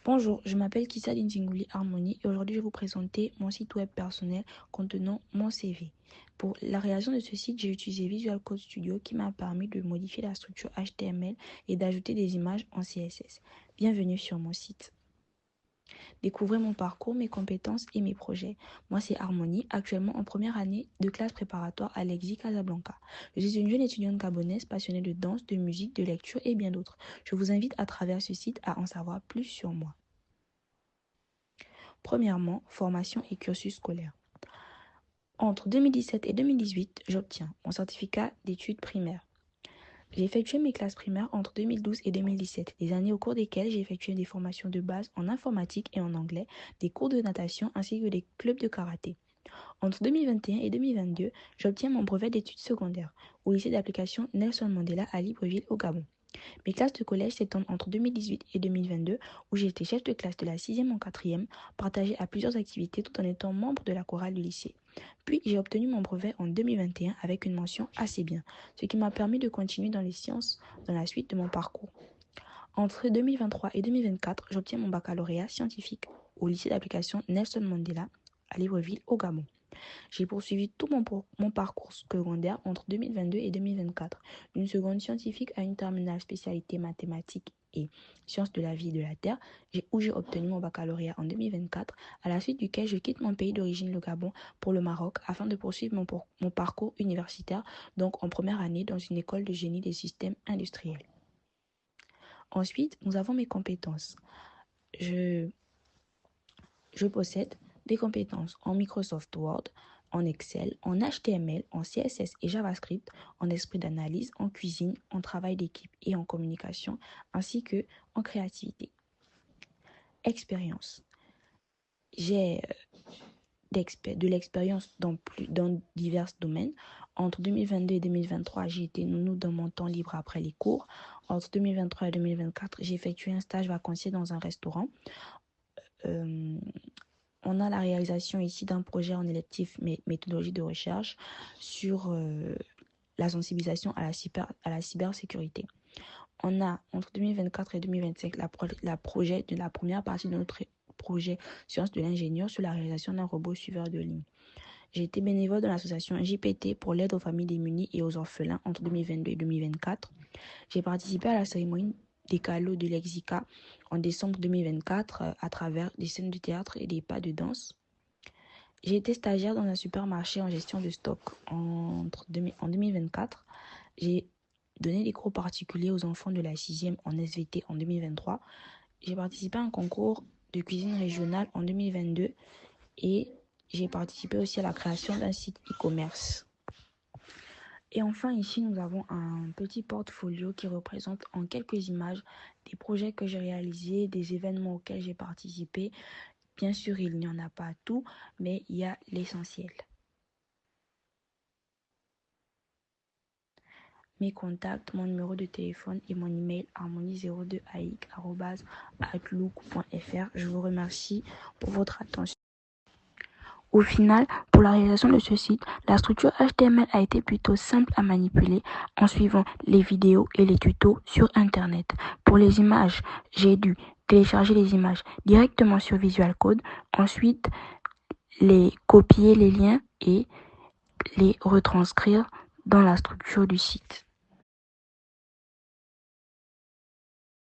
Bonjour, je m'appelle Kissa Dintinguli Harmonie et aujourd'hui je vais vous présenter mon site web personnel contenant mon CV. Pour la réalisation de ce site, j'ai utilisé Visual Code Studio qui m'a permis de modifier la structure HTML et d'ajouter des images en CSS. Bienvenue sur mon site. Découvrez mon parcours, mes compétences et mes projets. Moi, c'est Harmonie, actuellement en première année de classe préparatoire à l'EXI Casablanca. Je suis une jeune étudiante gabonaise passionnée de danse, de musique, de lecture et bien d'autres. Je vous invite à travers ce site à en savoir plus sur moi. Premièrement, formation et cursus scolaire. Entre 2017 et 2018, j'obtiens mon certificat d'études primaires. J'ai effectué mes classes primaires entre 2012 et 2017, des années au cours desquelles j'ai effectué des formations de base en informatique et en anglais, des cours de natation ainsi que des clubs de karaté. Entre 2021 et 2022, j'obtiens mon brevet d'études secondaires au lycée d'application Nelson Mandela à Libreville au Gabon. Mes classes de collège s'étendent entre 2018 et 2022, où j'ai été chef de classe de la 6e en 4e, partagée à plusieurs activités tout en étant membre de la chorale du lycée. Puis j'ai obtenu mon brevet en 2021 avec une mention assez bien, ce qui m'a permis de continuer dans les sciences dans la suite de mon parcours. Entre 2023 et 2024, j'obtiens mon baccalauréat scientifique au lycée d'application Nelson Mandela à Libreville au Gabon. J'ai poursuivi tout mon parcours secondaire entre 2022 et 2024, d'une seconde scientifique à une terminale spécialité mathématiques et sciences de la vie et de la terre, où j'ai obtenu mon baccalauréat en 2024, à la suite duquel je quitte mon pays d'origine, le Gabon, pour le Maroc, afin de poursuivre mon parcours universitaire, donc en première année dans une école de génie des systèmes industriels. Ensuite, nous avons mes compétences. Je possède des compétences en Microsoft Word, en Excel, en HTML, en CSS et JavaScript, en esprit d'analyse, en cuisine, en travail d'équipe et en communication, ainsi que en créativité. Expérience. J'ai de l'expérience dans divers domaines. Entre 2022 et 2023, j'ai été nounou dans mon temps libre après les cours. Entre 2023 et 2024, j'ai effectué un stage vacancier dans un restaurant. On a la réalisation ici d'un projet en électif méthodologie de recherche sur la sensibilisation à la cybersécurité. On a entre 2024 et 2025 la première partie de notre projet Sciences de l'ingénieur sur la réalisation d'un robot suiveur de ligne. J'ai été bénévole dans l'association JPT pour l'aide aux familles démunies et aux orphelins entre 2022 et 2024. J'ai participé à la cérémonie des Calos de l'Exica en décembre 2024 à travers des scènes de théâtre et des pas de danse. J'ai été stagiaire dans un supermarché en gestion de stock en 2024. J'ai donné des cours particuliers aux enfants de la 6e en SVT en 2023. J'ai participé à un concours de cuisine régionale en 2022 et j'ai participé aussi à la création d'un site e-commerce. Et enfin, ici, nous avons un petit portfolio qui représente en quelques images des projets que j'ai réalisés, des événements auxquels j'ai participé. Bien sûr, il n'y en a pas tout, mais il y a l'essentiel. Mes contacts, mon numéro de téléphone et mon email harmonie02aic@outlook.fr. Je vous remercie pour votre attention. Au final, pour la réalisation de ce site, la structure HTML a été plutôt simple à manipuler en suivant les vidéos et les tutos sur Internet. Pour les images, j'ai dû télécharger les images directement sur Visual Code, ensuite les copier les liens et les retranscrire dans la structure du site.